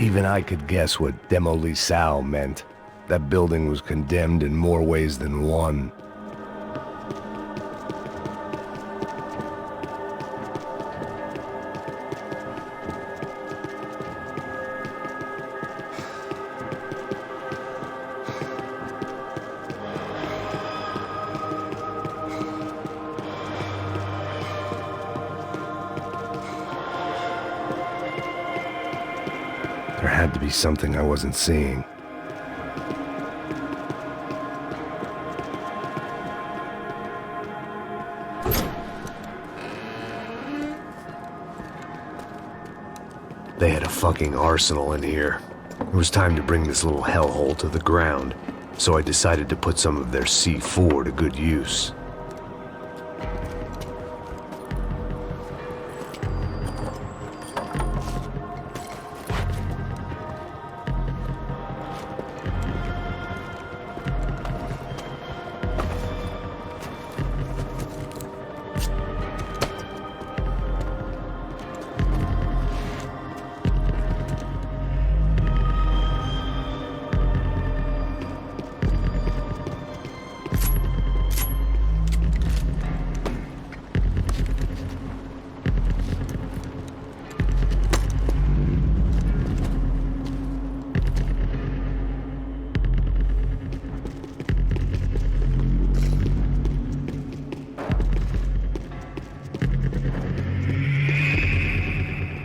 Even I could guess what demolisal meant. That building was condemned in more ways than one. There had to be something I wasn't seeing. They had a fucking arsenal in here. It was time to bring this little hellhole to the ground, so I decided to put some of their C4 to good use.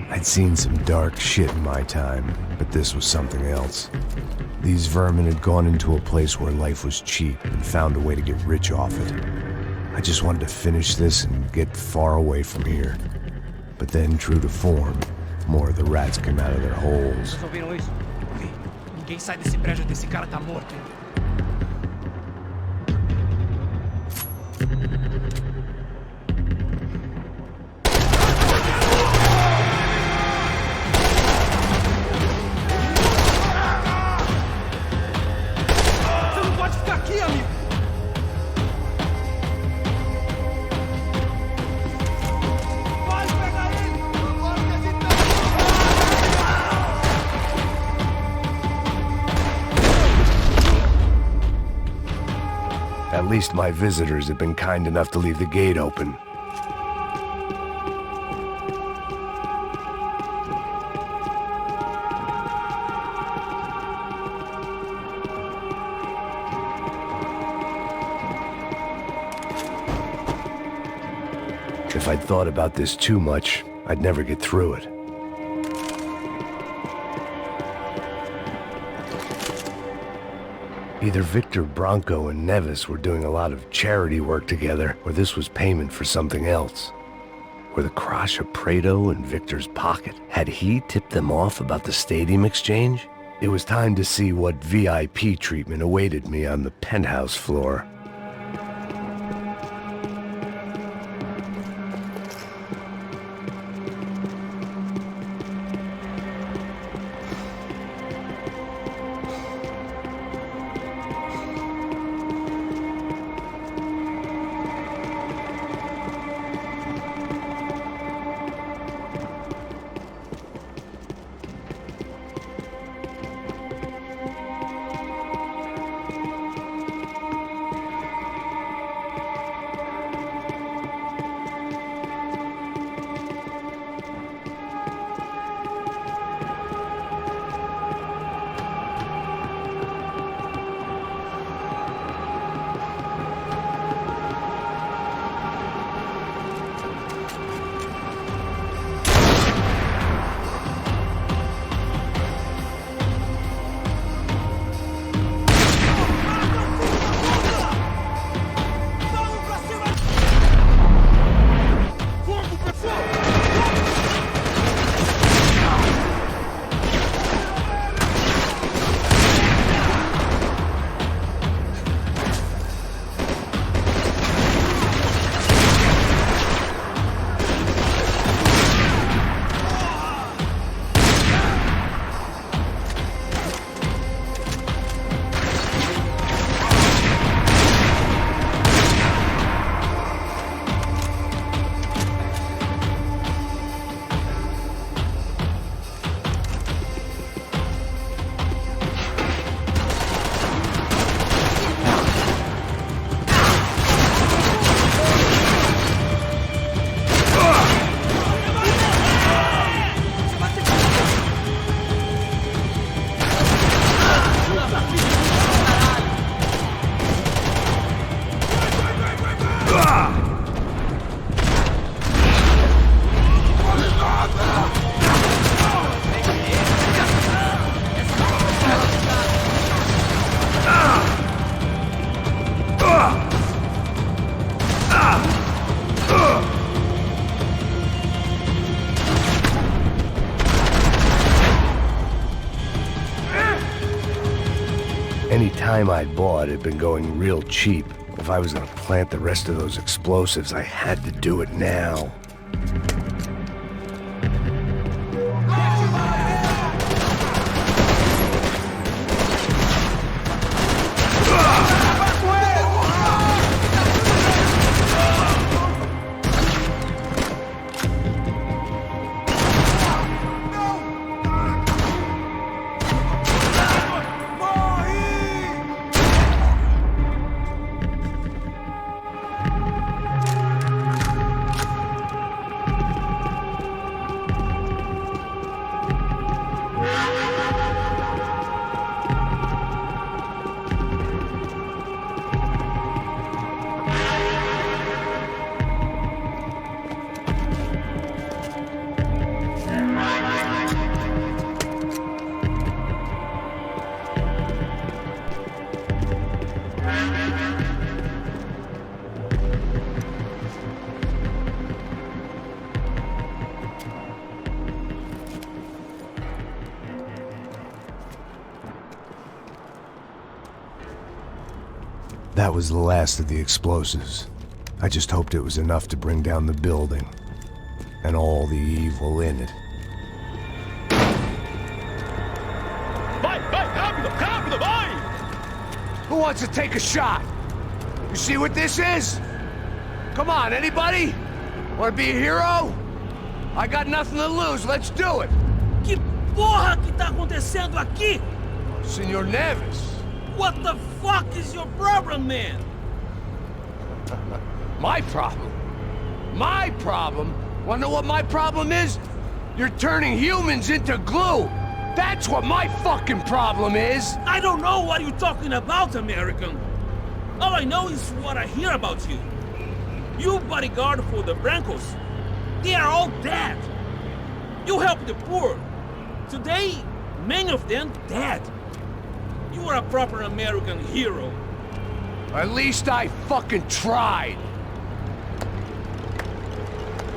I'd seen some dark shit in my time, but this was something else. These vermin had gone into a place where life was cheap and found a way to get rich off it. I just wanted to finish this and get far away from here. But then, true to form, more of the rats came out of their holes. Vocês ouviram isso? Ninguém sai desse prédio até esse cara tá morto. At least my visitors had been kind enough to leave the gate open. If I'd thought about this too much, I'd never get through it. Either Victor Bronco and Nevis were doing a lot of charity work together, or this was payment for something else. Were the Crash of Prado in Victor's pocket? Had he tipped them off about the stadium exchange? It was time to see what VIP treatment awaited me on the penthouse floor. Any time I'd bought had been going real cheap. If I was gonna plant the rest of those explosives, I had to do it now. That was the last of the explosives. I just hoped it was enough to bring down the building and all the evil in it. Vai, rápido, rápido, vai! Who wants to take a shot? You see what this is? Come on, anybody? Want to be a hero? I got nothing to lose, let's do it! Que porra que tá acontecendo aqui? Senor Neves. What the fuck is your problem, man? My problem? My problem? Wanna know what my problem is? You're turning humans into glue! That's what my fucking problem is! I don't know what you're talking about, American. All I know is what I hear about you. You bodyguard for the Brancos. They are all dead. You help the poor. Today, many of them dead. You are a proper American hero. At least I fucking tried.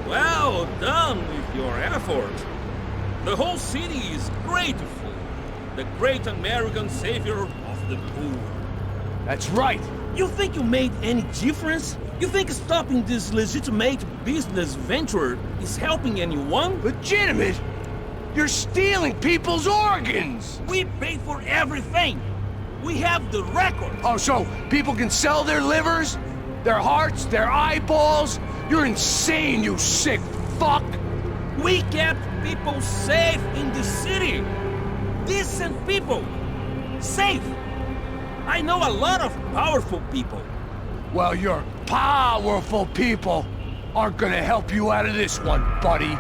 Well done with your effort. The whole city is grateful. The great American savior of the poor. That's right. You think you made any difference? You think stopping this legitimate business venture is helping anyone? Legitimate? You're stealing people's organs! We paid for everything. We have the record. Oh, so people can sell their livers? Their hearts? Their eyeballs? You're insane, you sick fuck! We kept people safe in the city. Decent people. Safe. I know a lot of powerful people. Well, your powerful people aren't gonna help you out of this one, buddy.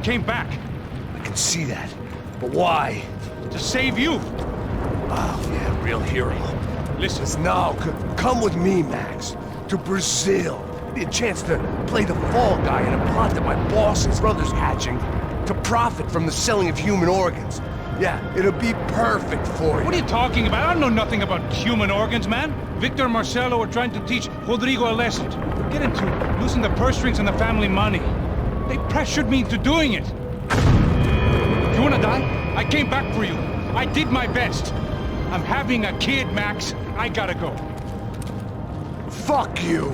came back. I can see that. But why? To save you. Oh, yeah, real hero. Listen, No, come with me, Max. To Brazil. Be a chance to play the fall guy in a plot that my boss and brother's hatching to profit from the selling of human organs. Yeah, it'll be perfect for you. what are you talking about? I don't know nothing about human organs, man. Victor and Marcelo were trying to teach Rodrigo a lesson. Get into losing the purse strings and the family money. They pressured me into doing it. You wanna die? I came back for you. I did my best. I'm having a kid, Max. I gotta go. Fuck you!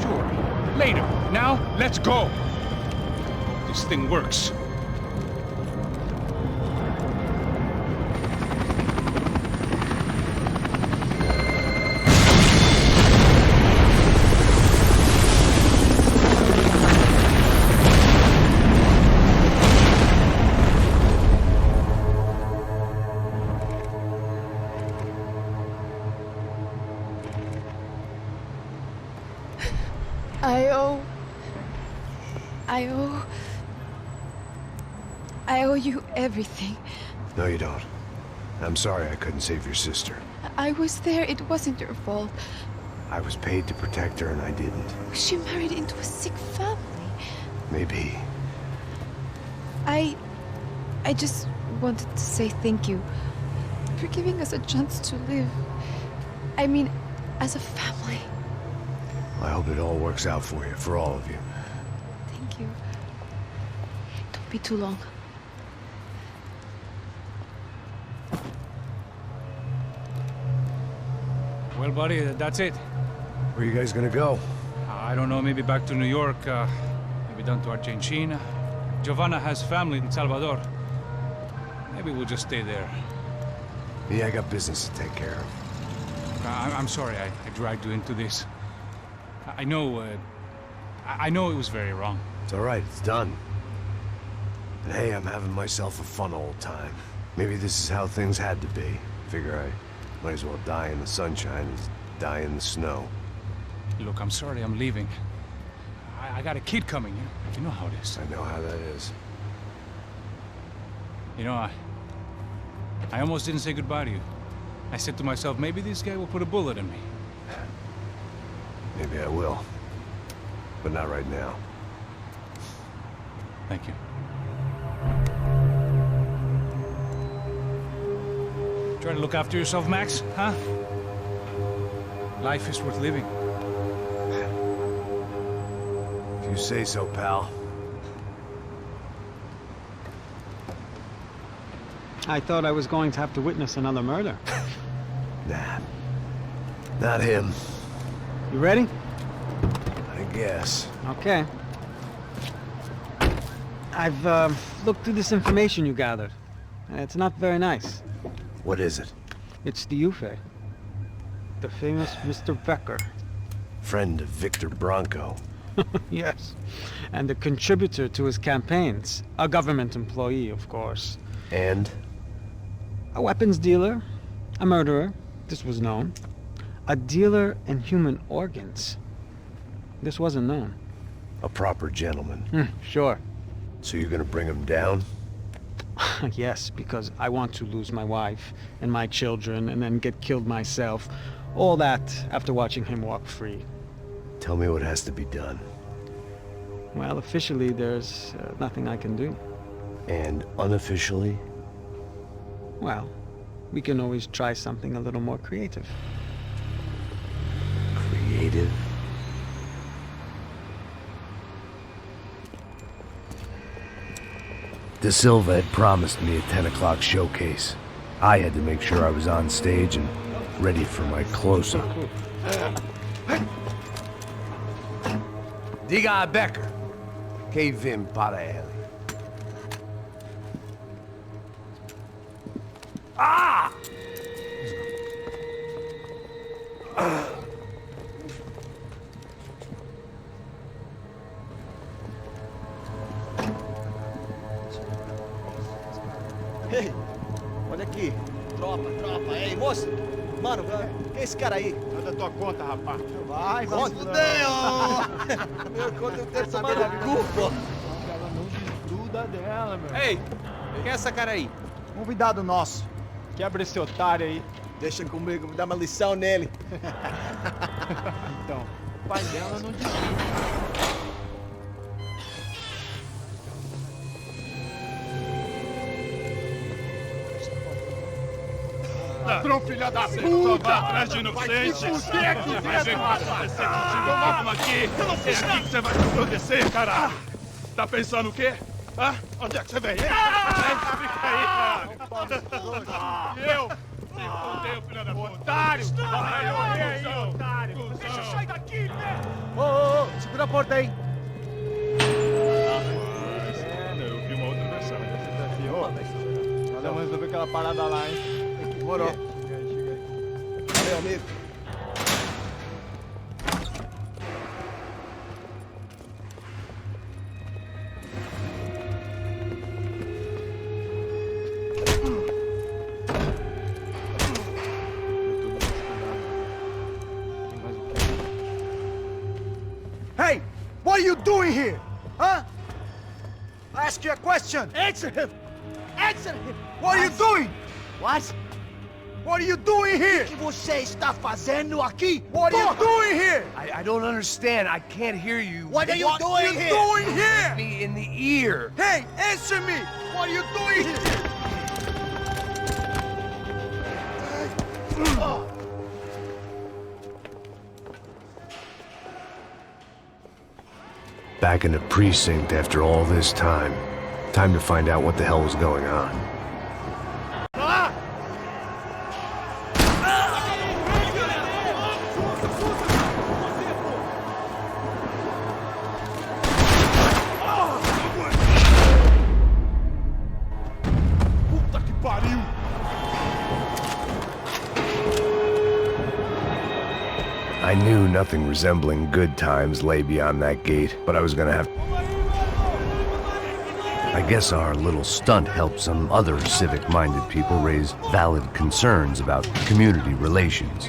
Sure. Later. Now, let's go. This thing works. I owe you everything. No, you don't. I'm sorry I couldn't save your sister. I was there. It wasn't your fault. I was paid to protect her and I didn't. She married into a sick family. Maybe. I just wanted to say thank you for giving us a chance to live. I mean, as a family. I hope it all works out for you, for all of you. Thank you. Don't be too long. Well, buddy, that's it. Where are you guys gonna go? I don't know, maybe back to New York, maybe down to Argentina. Giovanna has family in Salvador. Maybe we'll just stay there. Yeah, I got business to take care of. I'm sorry I dragged you into this. I know it was very wrong. It's all right, it's done. And hey, I'm having myself a fun old time. Maybe this is how things had to be. Figure I might as well die in the sunshine as die in the snow. Look, I'm sorry I'm leaving. I got a kid coming, you know how it is. I know how that is. You know, I almost didn't say goodbye to you. I said to myself, maybe this guy will put a bullet in me. Maybe I will. But not right now. Thank you. Try to look after yourself, Max, huh? Life is worth living. If you say so, pal. I thought I was going to have to witness another murder. Nah. Not him. You ready? I guess. Okay. I've looked through this information you gathered. And it's not very nice. What is it? It's the Ufe. The famous Mr. Becker. Friend of Victor Bronco. Yes. And a contributor to his campaigns. A government employee, of course. And? A weapons dealer. A murderer. This was known. A dealer in human organs. This wasn't known. A proper gentleman. Sure. So you're gonna bring him down? Yes, because I want to lose my wife and my children and then get killed myself. All that after watching him walk free. Tell me what has to be done. Well, officially, there's nothing I can do. And unofficially? Well, we can always try something a little more creative. Creative? De Silva had promised me a 10 o'clock showcase. I had to make sure I was on stage and ready for my close-up. Diga a Becker. Que vim para ele. Ah! Ei, olha aqui. Tropa. Ei, moço. Mano, quem é esse cara aí? Manda tua conta, rapaz. Vai se fuder, ó. Meu conta eu quero saber da culpa. cuidar dela, meu. Ei, quem é essa cara aí? Convidado nosso. Quebra esse otário aí. Deixa comigo, vou dar uma lição nele. Então, o pai dela não desiste. Ladrão, filha da puta! Vai atrás de inocentes! Vai aqui dentro, rapaz! Vamos aqui! Eu não fiz nada! Aqui que você vai acontecer, caralho! Tá pensando o quê? Hã? Onde é que você vem? Fica aí, cara! E eu? Se fodeu, filha da puta! Otário! Vai, aí, otário! Deixa eu sair daqui, né? Ô, segura a porta aí! Eu vi uma outra versão. Vamos resolver aquela parada lá, hein? Demorou. Chega aí. Meu amigo. Hey! What are you doing here? Huh? I ask you a question. Answer him! Answer him! What are you doing? What? What are you doing here? O que você está fazendo aqui? What are you doing here? I don't understand. I can't hear you. What are you doing here? Doing here? Me in the ear. Hey, answer me! What are you doing here? Back in the precinct after all this time. Time to find out what the hell was going on. Puta que pariu! I knew nothing resembling good times lay beyond that gate, but I was gonna have... I guess our little stunt helped some other civic-minded people raise valid concerns about community relations.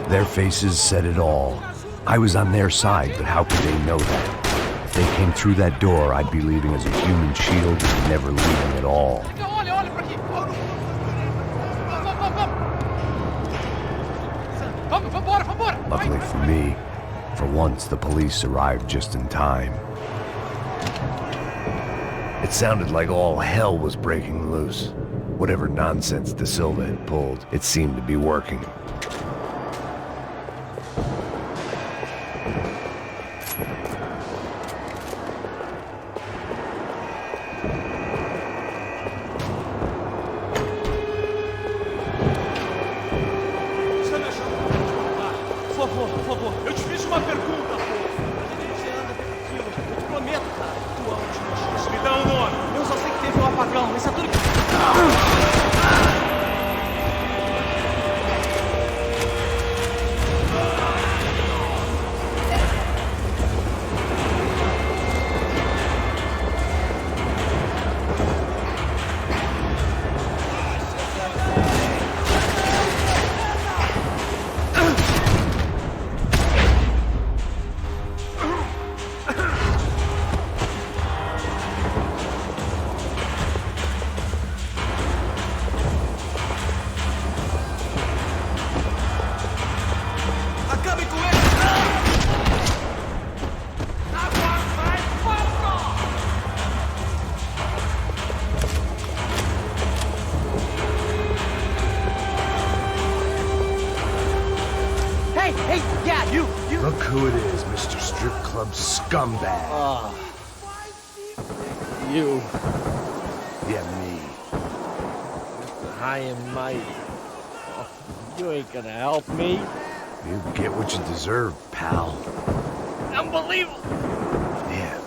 Their faces said it all. I was on their side, but how could they know that? If they came through that door, I'd be leaving as a human shield and never leaving at all. Olha pra aqui! Vambora! Luckily for me, for once the police arrived just in time. It sounded like all hell was breaking loose. Whatever nonsense De Silva had pulled, it seemed to be working. Por favor, eu te fiz uma pergunta, pô. Você anda tranquilo, eu te prometo, cara. Tua última chance. Me dá um nome. Eu só sei que teve um apagão, isso é tudo que... Look who it is, Mr. Strip Club Scumbag. You, Yeah, me. high and mighty. Oh, you ain't gonna help me. You get what you deserve, pal. Unbelievable! Yeah,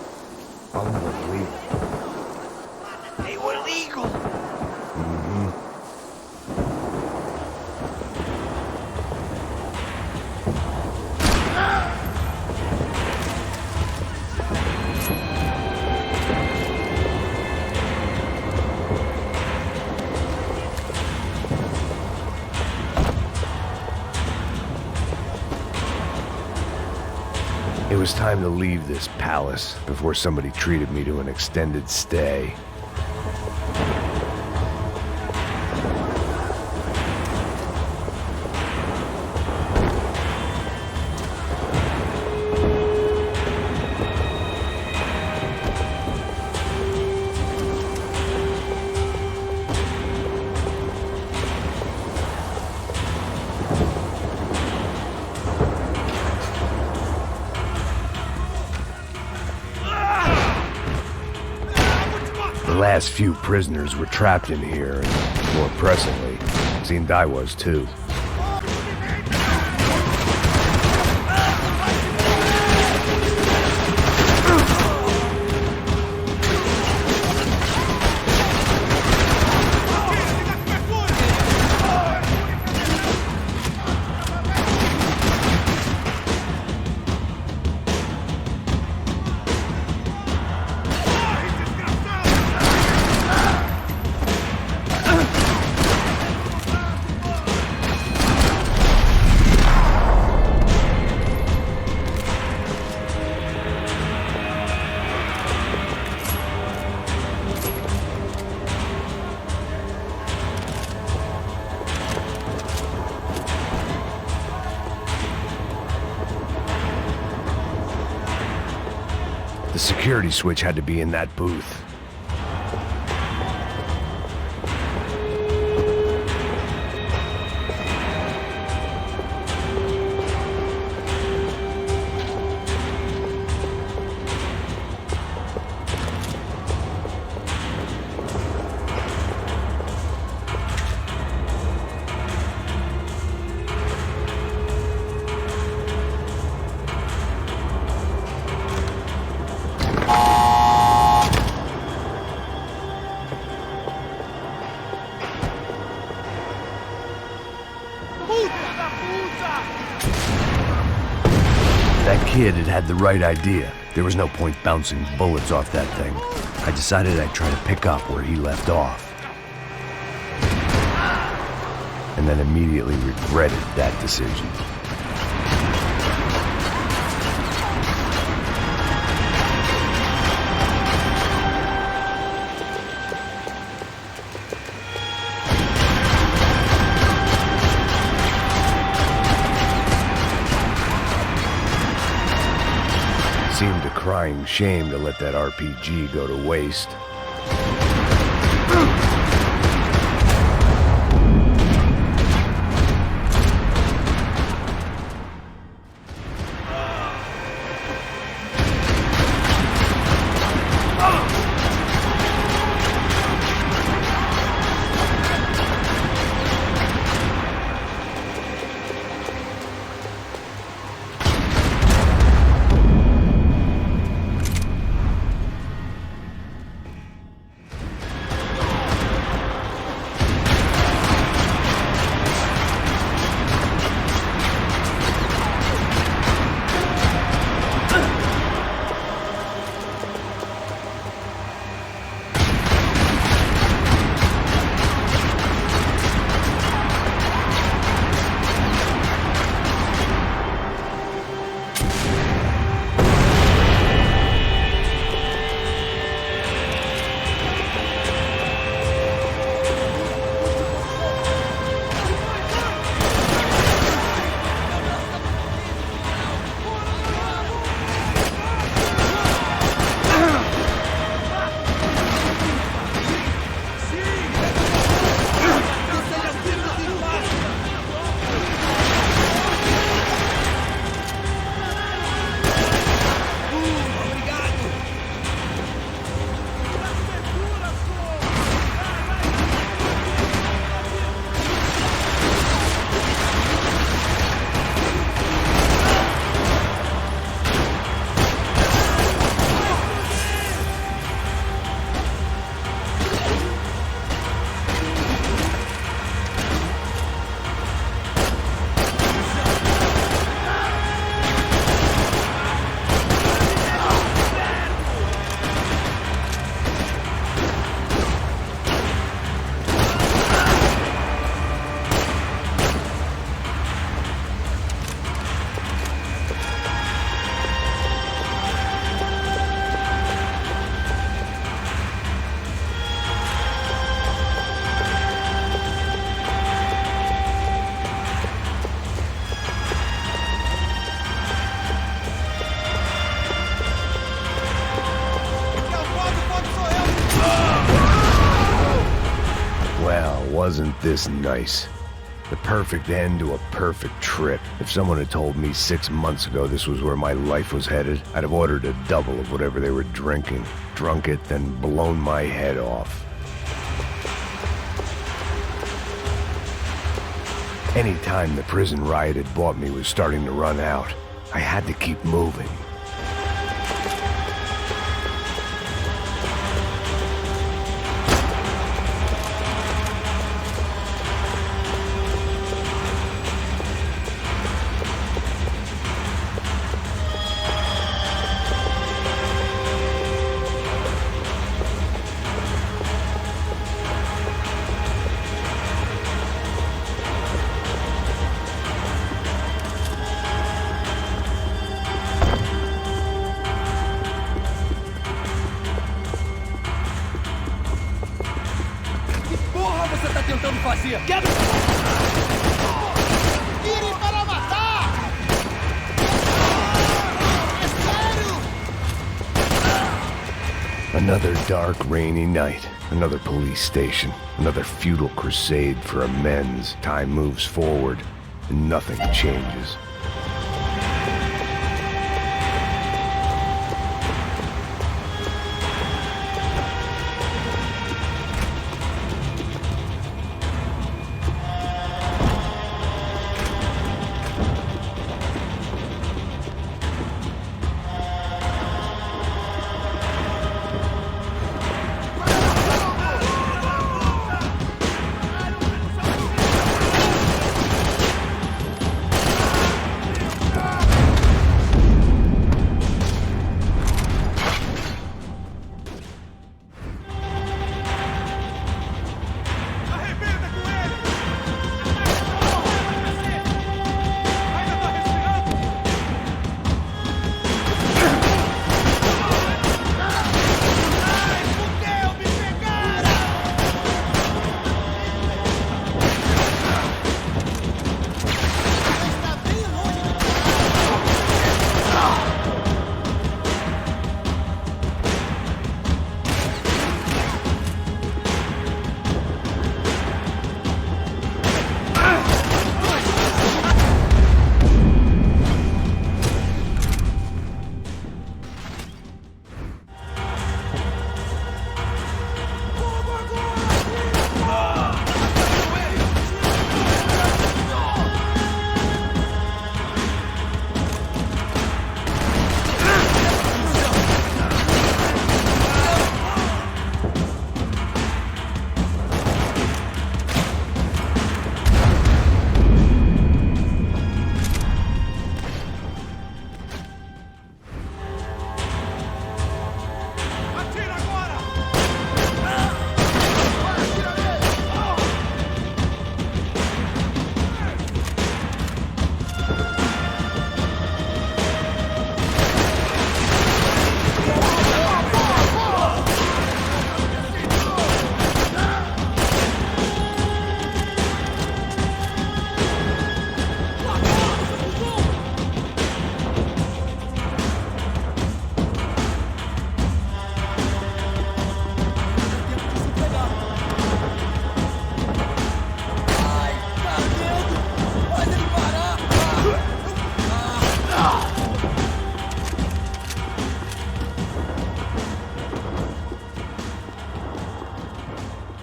unbelievable. They were legal! It was time to leave this palace before somebody treated me to an extended stay. The last few prisoners were trapped in here, and more pressingly, seemed I was too. The security switch had to be in that booth. That kid had the right idea. There was no point bouncing bullets off that thing. I decided I'd try to pick up where he left off. And then immediately regretted that decision. Seemed a crying shame to let that RPG go to waste. this nice. The perfect end to a perfect trip. If someone had told me 6 months ago this was where my life was headed, I'd have ordered a double of whatever they were drinking, drunk it, then blown my head off. Any time the prison riot had bought me was starting to run out. I had to keep moving. Tentando fazer. Quebra! Tirem para matar! É sério! Another dark, rainy night. Another police station. Another futile crusade for amends. Time moves forward, and nothing changes.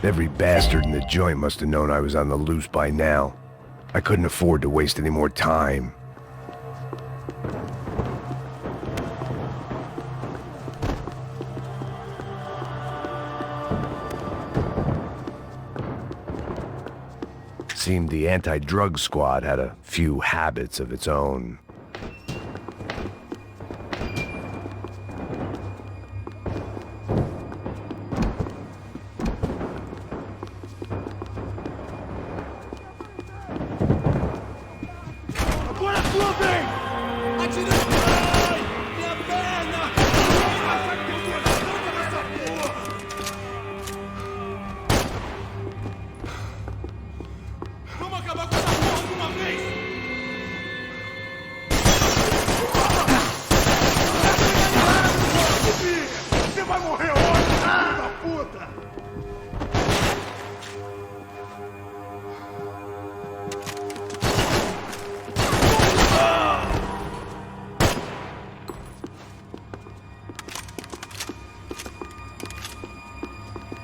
Every bastard in the joint must have known I was on the loose by now. I couldn't afford to waste any more time. Seemed the anti-drug squad had a few habits of its own.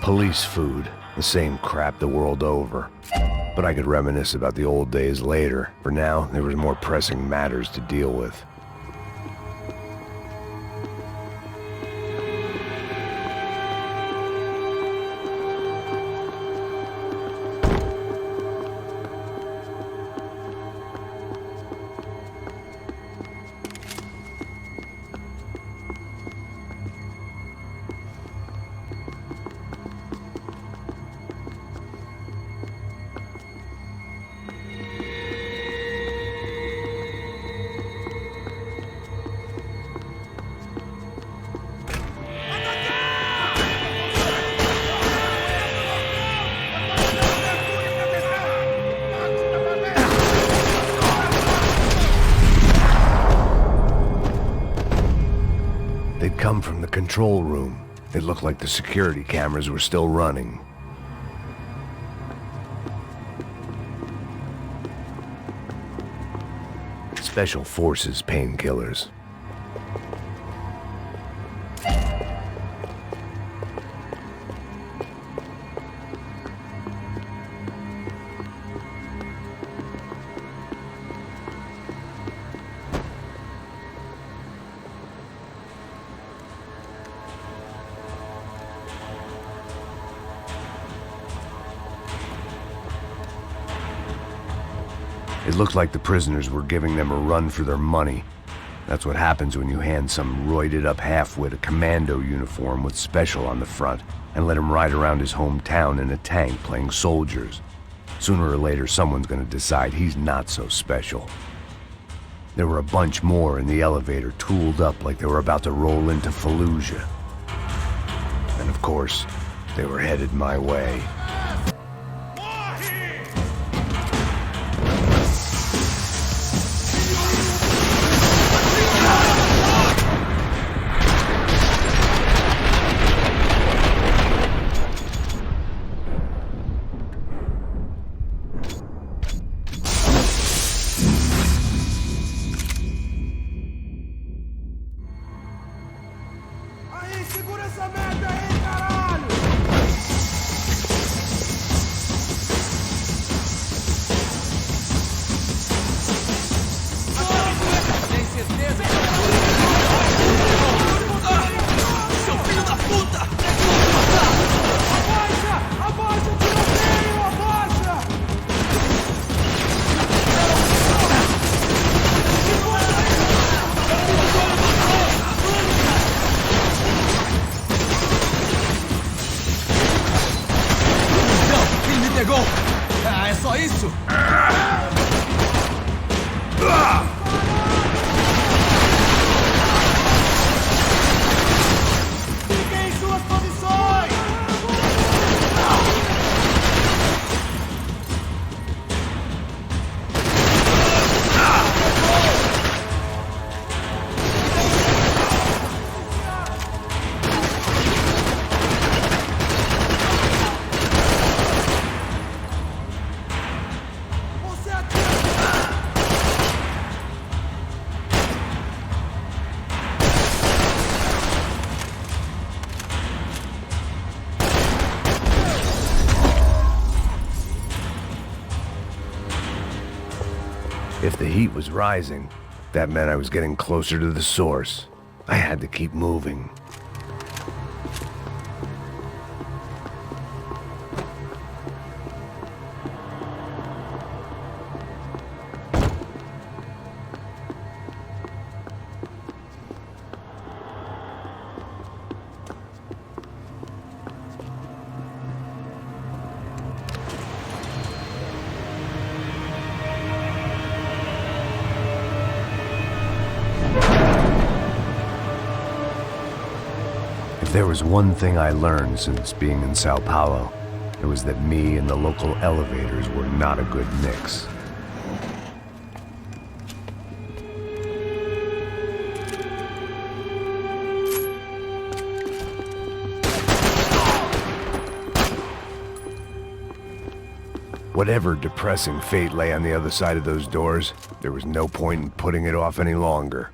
Police food, the same crap the world over. But I could reminisce about the old days later. For now, there was more pressing matters to deal with. They'd come from the control room. It looked like the security cameras were still running. Special Forces painkillers. It looked like the prisoners were giving them a run for their money. That's what happens when you hand some roided-up halfwit a commando uniform with special on the front and let him ride around his hometown in a tank playing soldiers. Sooner or later, someone's gonna decide he's not so special. There were a bunch more in the elevator, tooled up like they were about to roll into Fallujah. And of course, they were headed my way. If the heat was rising, that meant I was getting closer to the source. I had to keep moving. If there was one thing I learned since being in Sao Paulo, it was that me and the local elevators were not a good mix. Whatever depressing fate lay on the other side of those doors, there was no point in putting it off any longer.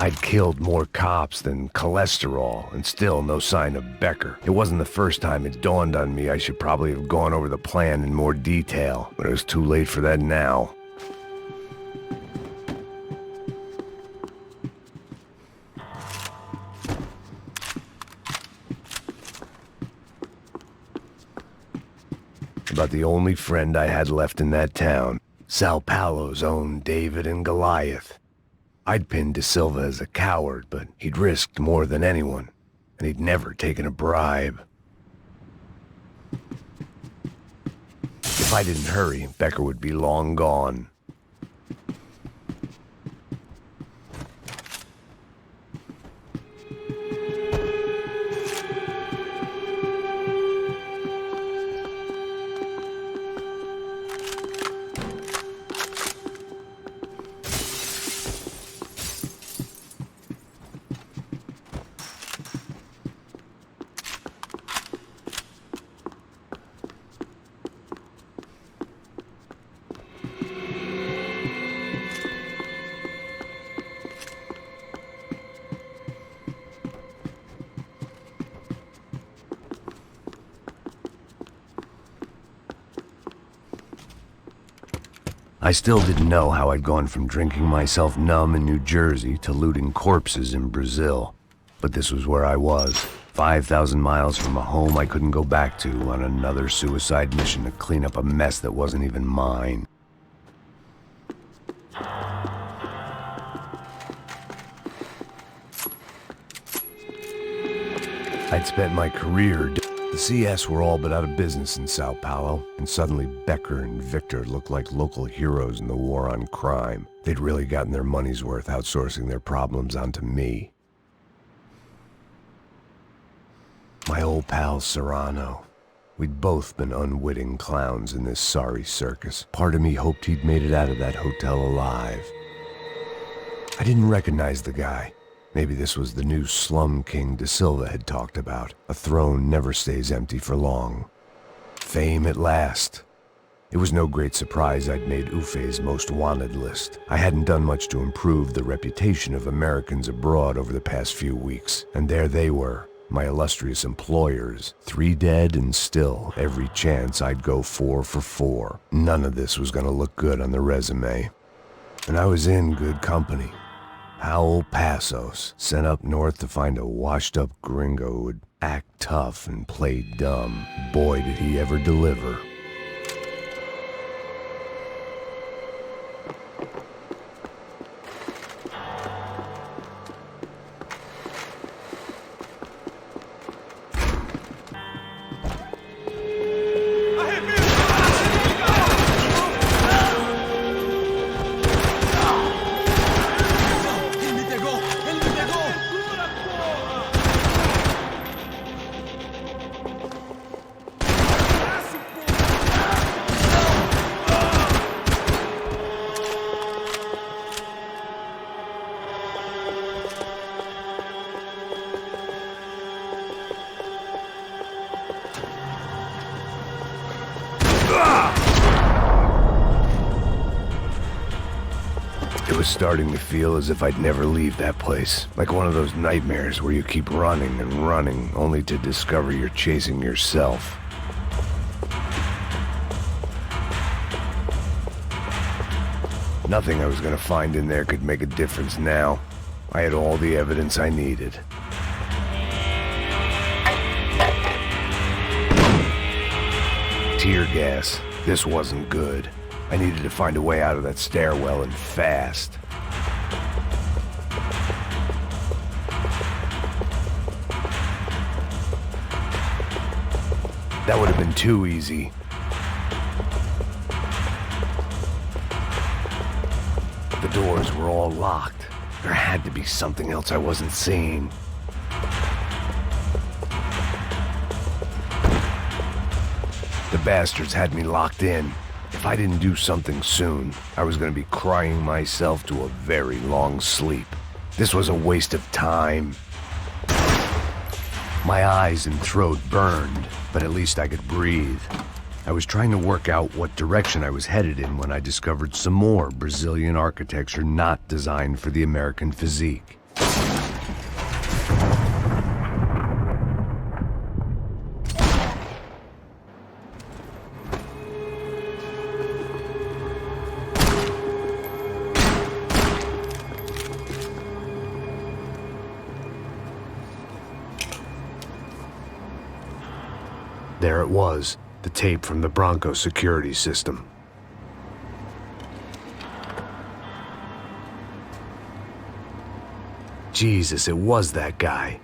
I'd killed more cops than cholesterol, and still no sign of Becker. It wasn't the first time it dawned on me I should probably have gone over the plan in more detail, but it was too late for that now. About the only friend I had left in that town, Sao Paulo's own David and Goliath. I'd pinned De Silva as a coward, but he'd risked more than anyone, and he'd never taken a bribe. If I didn't hurry, Becker would be long gone. I still didn't know how I'd gone from drinking myself numb in New Jersey to looting corpses in Brazil. But this was where I was, 5,000 miles from a home I couldn't go back to, on another suicide mission to clean up a mess that wasn't even mine. I'd spent my career. The CS were all but out of business in Sao Paulo, and suddenly Becker and Victor looked like local heroes in the war on crime. They'd really gotten their money's worth outsourcing their problems onto me. My old pal Serrano. We'd both been unwitting clowns in this sorry circus. Part of me hoped he'd made it out of that hotel alive. I didn't recognize the guy. Maybe this was the new slum king De Silva had talked about. A throne never stays empty for long. Fame at last. It was no great surprise I'd made Ufe's most wanted list. I hadn't done much to improve the reputation of Americans abroad over the past few weeks, and there they were, my illustrious employers, 3 dead and still every chance I'd go 4 for 4. None of this was gonna look good on the resume. And I was in good company. Howell Passos, sent up north to find a washed-up gringo who would act tough and play dumb. Boy, did he ever deliver. It was starting to feel as if I'd never leave that place. Like one of those nightmares where you keep running and running, only to discover you're chasing yourself. Nothing I was gonna find in there could make a difference now. I had all the evidence I needed. Tear gas. This wasn't good. I needed to find a way out of that stairwell, and fast. That would have been too easy. The doors were all locked. There had to be something else I wasn't seeing. The bastards had me locked in. If I didn't do something soon, I was going to be crying myself to a very long sleep. This was a waste of time. My eyes and throat burned, but at least I could breathe. I was trying to work out what direction I was headed in when I discovered some more Brazilian architecture not designed for the American physique. There it was, the tape from the Bronco security system. Jesus, it was that guy.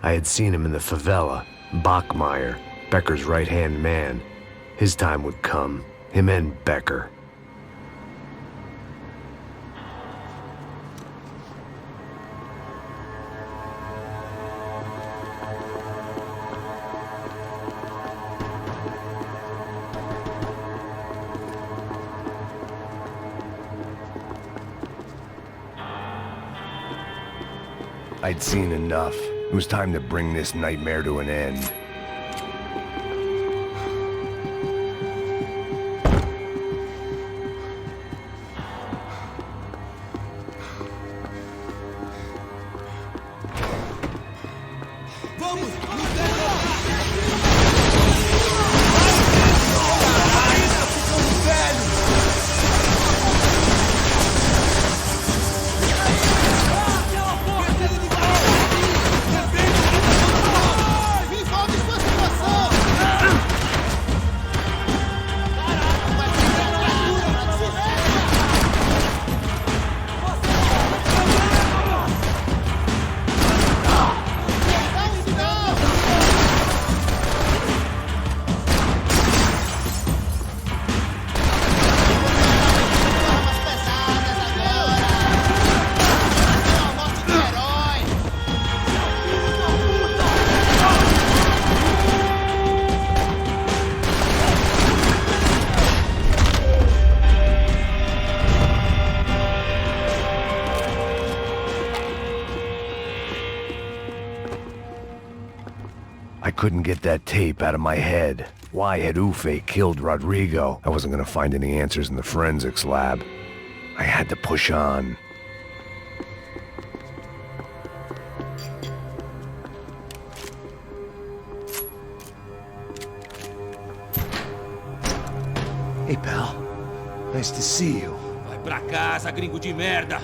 I had seen him in the favela, Bachmeyer, Becker's right-hand man. His time would come, him and Becker. I'd seen enough. It was time to bring this nightmare to an end. I couldn't get that tape out of my head. Why had Ufe killed Rodrigo? I wasn't gonna find any answers in the forensics lab. I had to push on. Hey, pal. Nice to see you. Vai pra casa, gringo de merda.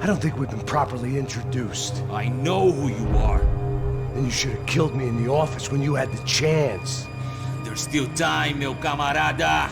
I don't think we've been properly introduced. I know who you are. Then you should have killed me in the office when you had the chance. There's still time, meu camarada.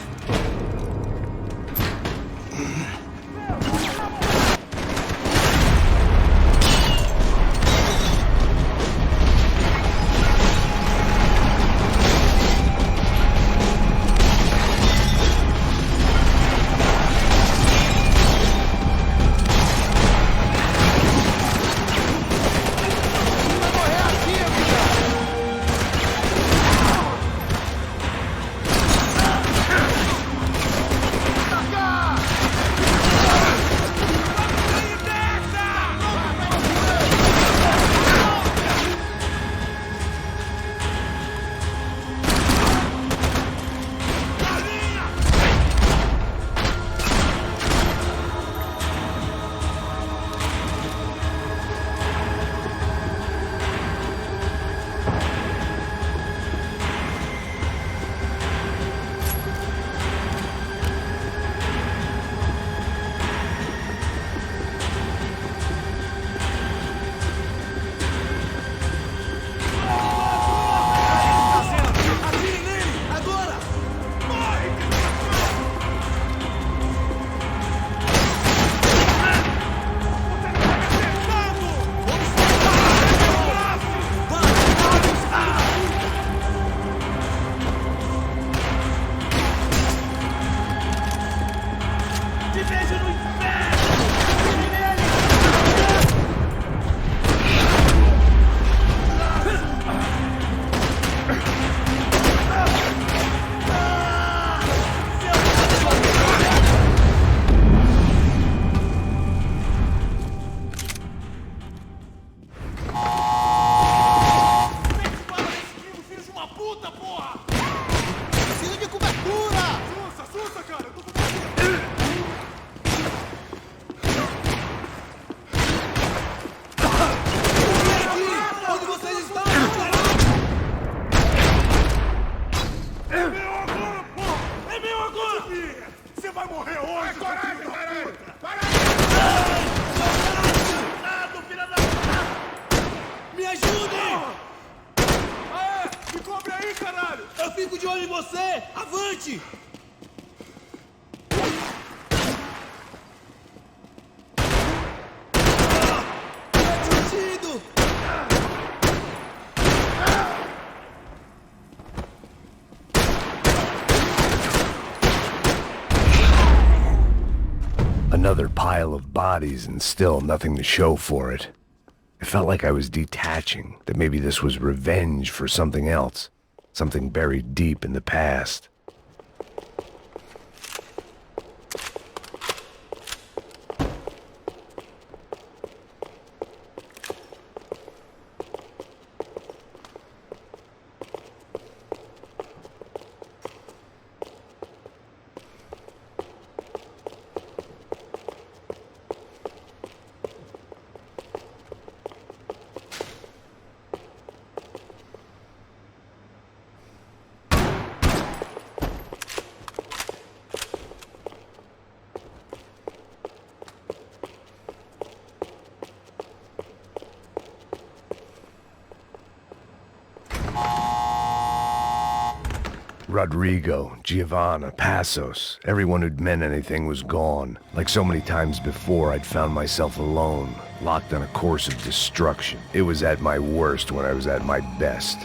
Another pile of bodies and still nothing to show for it. It felt like I was detaching, that maybe this was revenge for something else, something buried deep in the past. Rodrigo, Giovanna, Passos, everyone who'd meant anything was gone. Like so many times before, I'd found myself alone, locked on a course of destruction. It was at my worst when I was at my best.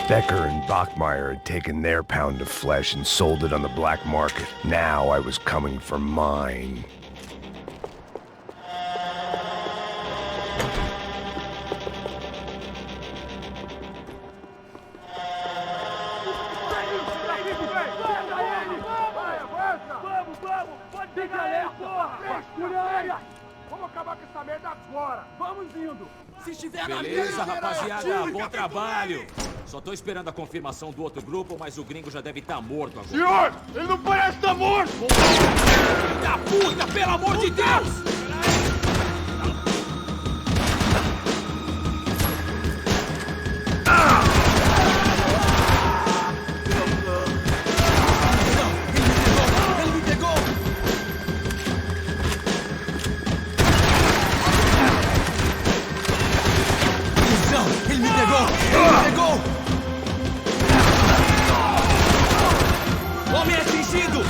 Becker and Bachmeyer had taken their pound of flesh and sold it on the black market. Now I was coming for mine. Vamos acabar com essa merda agora! Vamos indo! Se estiver Beleza, rapaziada, bom trabalho. Só tô esperando a confirmação do outro grupo, mas o gringo já deve estar morto agora. Senhor, ele não parece estar morto! Filho da puta, pelo amor de Deus! Homem atingido!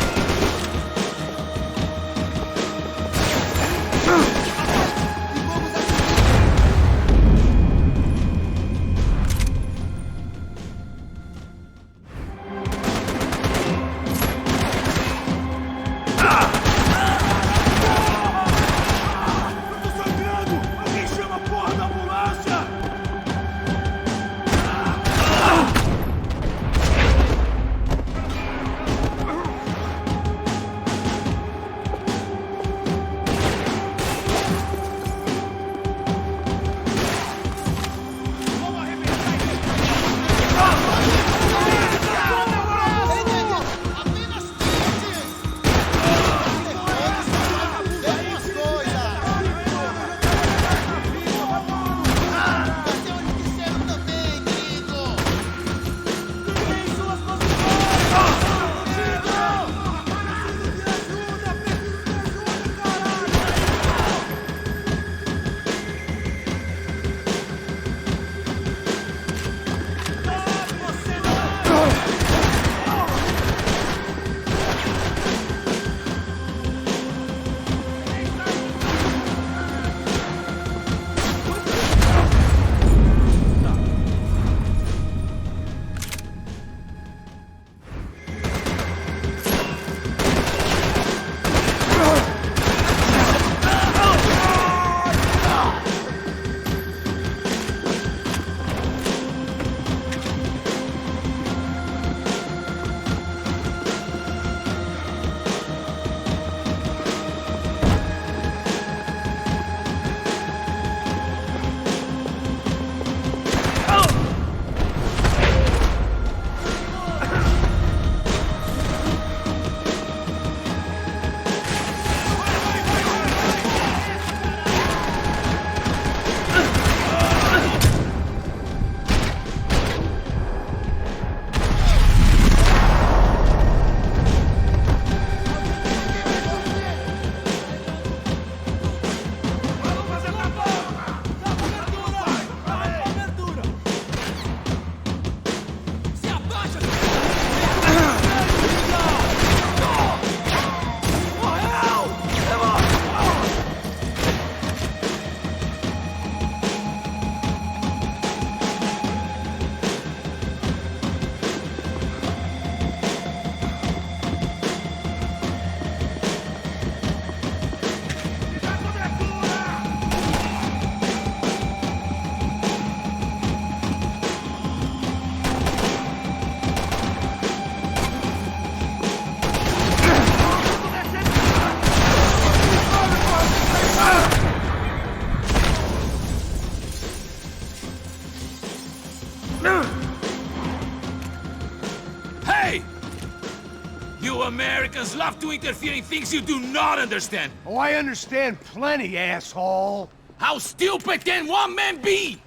Americans love to interfere in things you do not understand. Oh, I understand plenty, asshole. How stupid can one man be?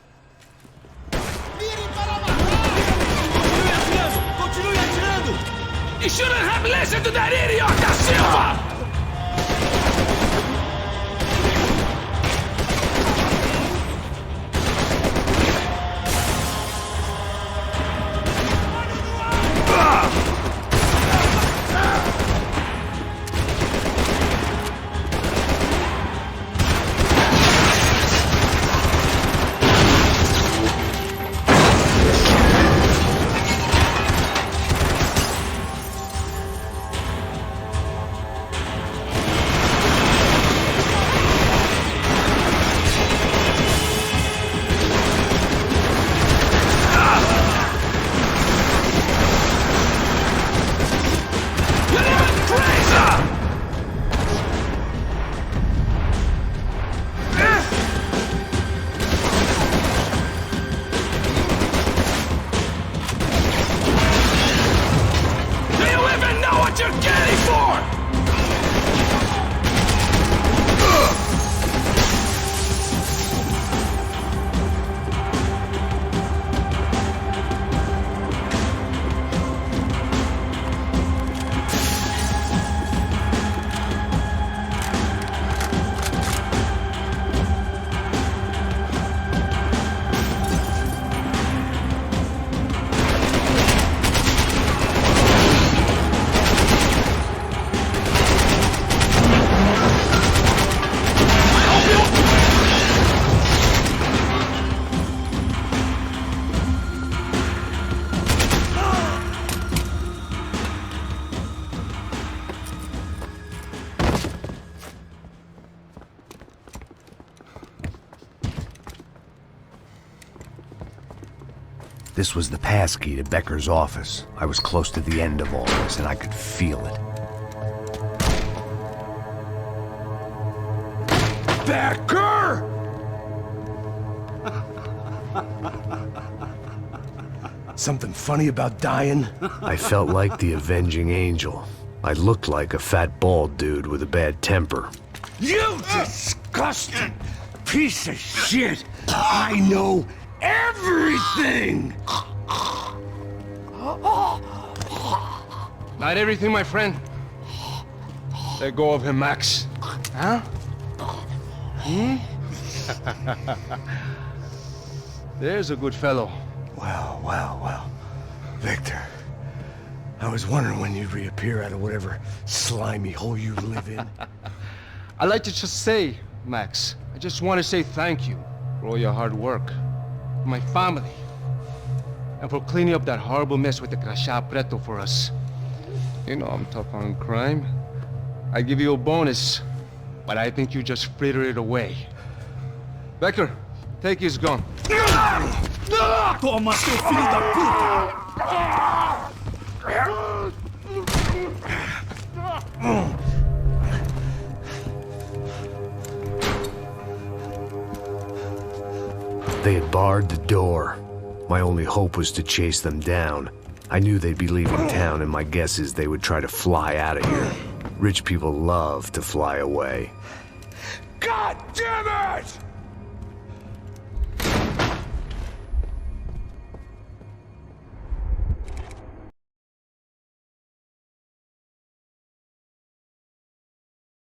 Continue atirando! You shouldn't have listened to that idiot, Da Silva! This was the passkey to Becker's office. I was close to the end of all this, and I could feel it. Becker! Something funny about dying? I felt like the avenging angel. I looked like a fat bald dude with a bad temper. You disgusting piece of shit! I know everything! Not everything, my friend. Let go of him, Max. Huh? There's a good fellow. Well. Victor, I was wondering when you'd reappear out of whatever slimy hole you live in. I'd like to just say, Max, I just want to say thank you for all your hard work, for my family, and for cleaning up that horrible mess with the Crasha Preto for us. You know I'm tough on crime. I give you a bonus, but I think you just frittered it away. Becker, take his gun. Toma, seu filho da puta! They had barred the door. My only hope was to chase them down. I knew they'd be leaving town, and my guess is they would try to fly out of here. Rich people love to fly away. God damn it!